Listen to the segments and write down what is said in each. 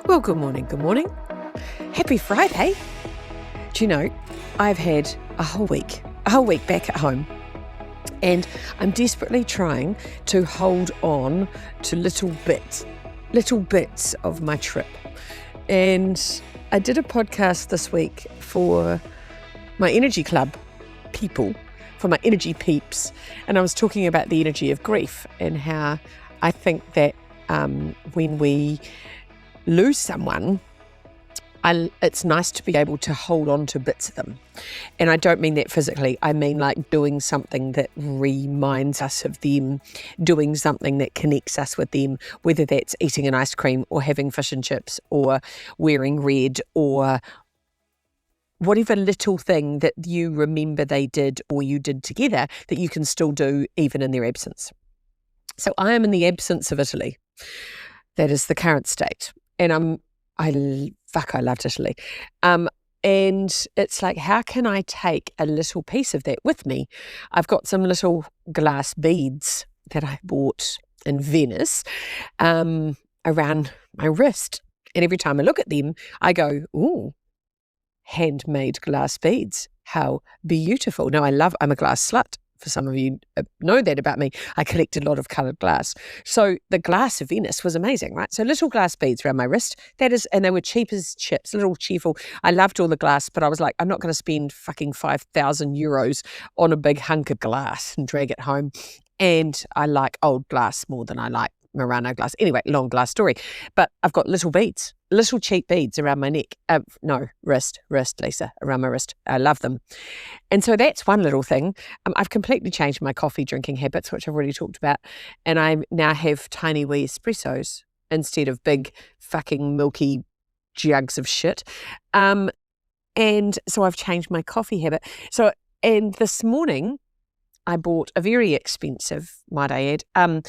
Well, good morning, good morning. Happy Friday. Do you know, I've had a whole week back at home, and I'm desperately trying to hold on to little bits of my trip. And I did a podcast this week for my Energy Club people, for my energy peeps, and I was talking about the energy of grief and how I think that when we lose someone, it's nice to be able to hold on to bits of them. And I don't mean that physically. I mean like doing something that reminds us of them, doing something that connects us with them, whether that's eating an ice cream or having fish and chips or wearing red or whatever little thing that you remember they did or you did together that you can still do even in their absence. So I am in the absence of Italy. That is the current state. And I loved Italy. And it's like, how can I take a little piece of that with me? I've got some little glass beads that I bought in Venice around my wrist. And every time I look at them, I go, ooh, handmade glass beads. How beautiful. Now I'm a glass slut. For some of you know that about me, I collect a lot of coloured glass. So the glass of Venice was amazing, right? So little glass beads around my wrist. And they were cheap as chips, a little cheerful. I loved all the glass, but I was like, I'm not going to spend fucking 5,000 euros on a big hunk of glass and drag it home. And I like old glass more than I like Murano glass. Anyway, long glass story. But I've got little beads, little cheap beads around my neck. Wrist, Lisa, around my wrist. I love them. And so that's one little thing. I've completely changed my coffee drinking habits, which I've already talked about. And I now have tiny wee espressos instead of big fucking milky jugs of shit. And so I've changed my coffee habit. And this morning I bought a very expensive, might I add,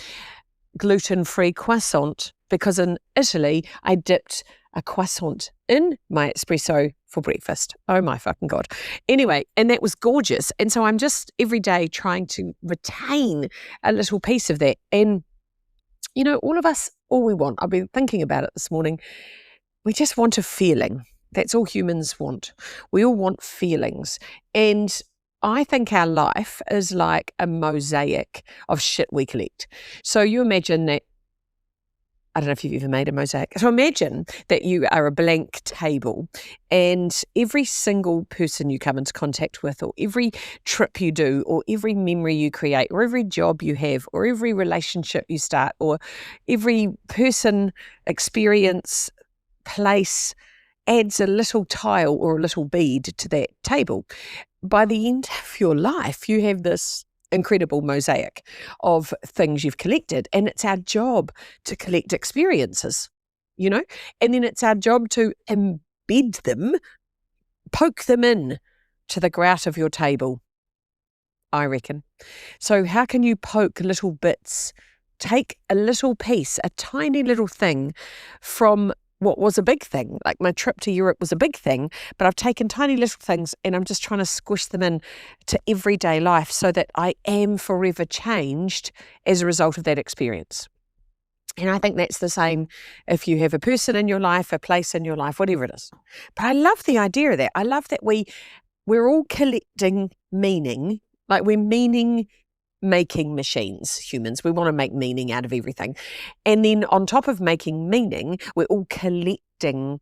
gluten-free croissant, because in Italy I dipped a croissant in my espresso for breakfast. Oh my fucking God. Anyway, and that was gorgeous. And so I'm just every day trying to retain a little piece of that. And, you know, all of us, all we want, I've been thinking about it this morning, we just want a feeling. That's all humans want. We all want feelings. And I think our life is like a mosaic of shit we collect. So you imagine that, I don't know if you've ever made a mosaic. So imagine that you are a blank table and every single person you come into contact with, or every trip you do, or every memory you create, or every job you have, or every relationship you start, or every person, experience, place adds a little tile or a little bead to that table. By the end of your life, you have this incredible mosaic of things you've collected. And it's our job to collect experiences, you know? And then it's our job to embed them, poke them in to the grout of your table, I reckon. So how can you poke little bits, take a little piece, a tiny little thing from what was a big thing? Like my trip to Europe was a big thing, but I've taken tiny little things and I'm just trying to squish them in to everyday life so that I am forever changed as a result of that experience. And I think that's the same if you have a person in your life, a place in your life, whatever it is. But I love the idea of that. I love that we're all collecting meaning, like we're meaning-making machines, humans. We want to make meaning out of everything. And then on top of making meaning, we're all collecting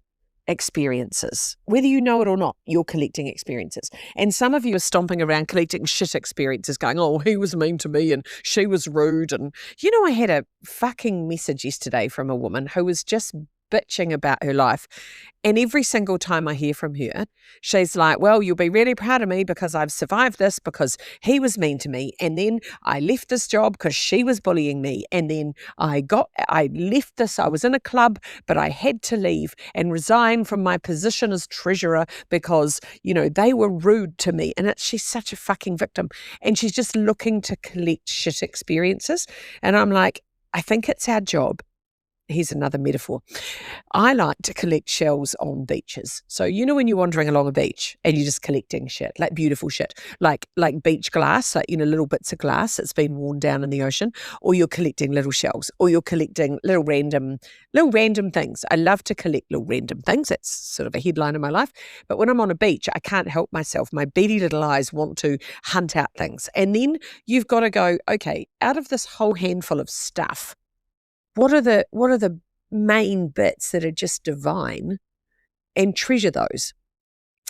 experiences. Whether you know it or not, you're collecting experiences. And some of you are stomping around collecting shit experiences going, oh, he was mean to me and she was rude. And, you know, I had a fucking message yesterday from a woman who was just bitching about her life. And every single time I hear from her, she's like, well, you'll be really proud of me because I've survived this because he was mean to me. And then I left this job because she was bullying me. And then I left this, I was in a club, but I had to leave and resign from my position as treasurer because, you know, they were rude to me. And she's such a fucking victim. And she's just looking to collect shit experiences. And I'm like, I think it's our job here's another metaphor. I like to collect shells on beaches. So when you're wandering along a beach and you're just collecting shit, like beautiful shit, like beach glass, like little bits of glass that's been worn down in the ocean, or you're collecting little shells, or you're collecting little random things. I love to collect little random things. That's sort of a headline of my life. But when I'm on a beach, I can't help myself. My beady little eyes want to hunt out things. And then you've got to go, okay, out of this whole handful of stuff, what are the main bits that are just divine, and treasure those?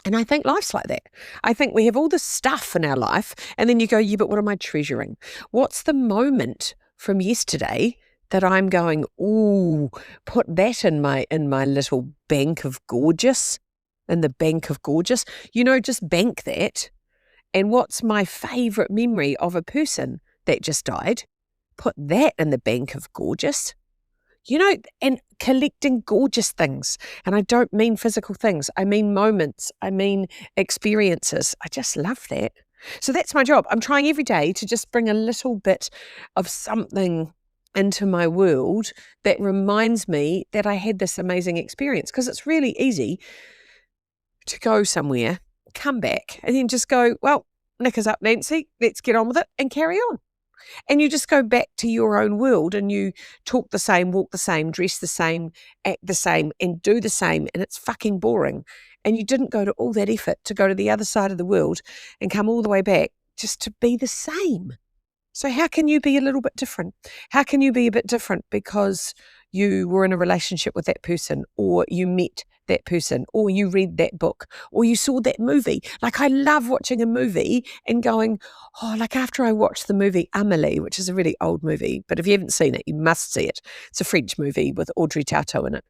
And I think life's like that. I think we have all this stuff in our life, and then you go, yeah, but what am I treasuring? What's the moment from yesterday that I'm going, ooh, put that in my little bank of gorgeous, in the bank of gorgeous, just bank that. And what's my favourite memory of a person that just died? Put that in the bank of gorgeous. And collecting gorgeous things. And I don't mean physical things. I mean moments. I mean experiences. I just love that. So that's my job. I'm trying every day to just bring a little bit of something into my world that reminds me that I had this amazing experience. Because it's really easy to go somewhere, come back, and then just go, well, knickers up, Nancy, let's get on with it and carry on. And you just go back to your own world, and you talk the same, walk the same, dress the same, act the same, and do the same, and it's fucking boring. And you didn't go to all that effort to go to the other side of the world and come all the way back just to be the same. So how can you be a little bit different? How can you be a bit different because you were in a relationship with that person, or you met that person, or you read that book, or you saw that movie? Like, I love watching a movie and going, oh, like after I watched the movie Amélie, which is a really old movie, but if you haven't seen it, you must see it. It's a French movie with Audrey Tautou in it.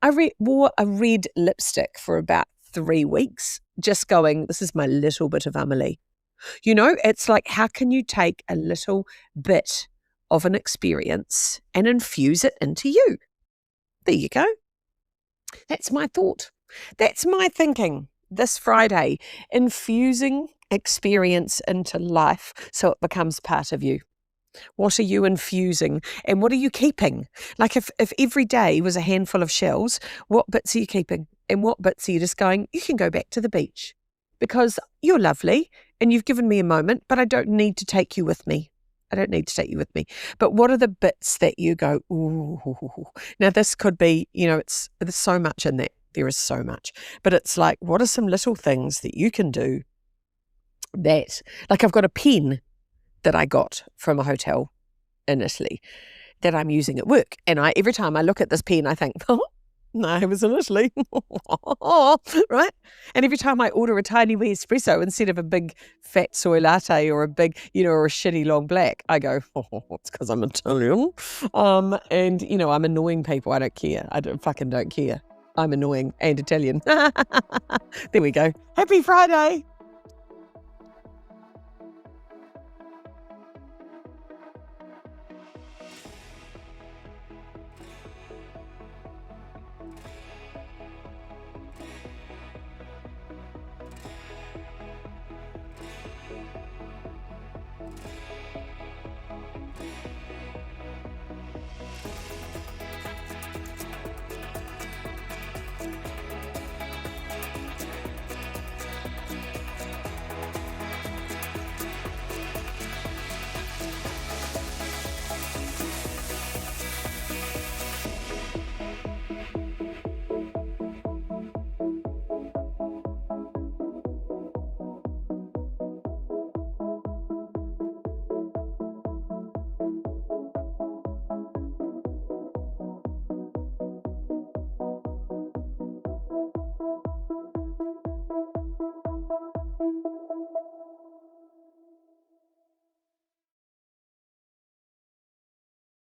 I wore a red lipstick for about 3 weeks, just going, this is my little bit of Amélie. It's like, how can you take a little bit of an experience and infuse it into you? There you go. That's my thought. That's my thinking this Friday, infusing experience into life so it becomes part of you. What are you infusing, and what are you keeping? Like, if every day was a handful of shells, what bits are you keeping, and what bits are you just going, you can go back to the beach because you're lovely and you've given me a moment, but I don't need to take you with me. I don't need to take you with me. But what are the bits that you go, ooh? Now, this could be, there's so much in that. There is so much. But it's like, what are some little things that you can do that, like, I've got a pen that I got from a hotel in Italy that I'm using at work. And every time I look at this pen, I think, oh, no, I was in Italy. Right? And every time I order a tiny wee espresso instead of a big fat soy latte or a big, or a shitty long black, I go, it's because I'm Italian. And, I'm annoying people. I don't care. Fucking don't care. I'm annoying and Italian. There we go. Happy Friday.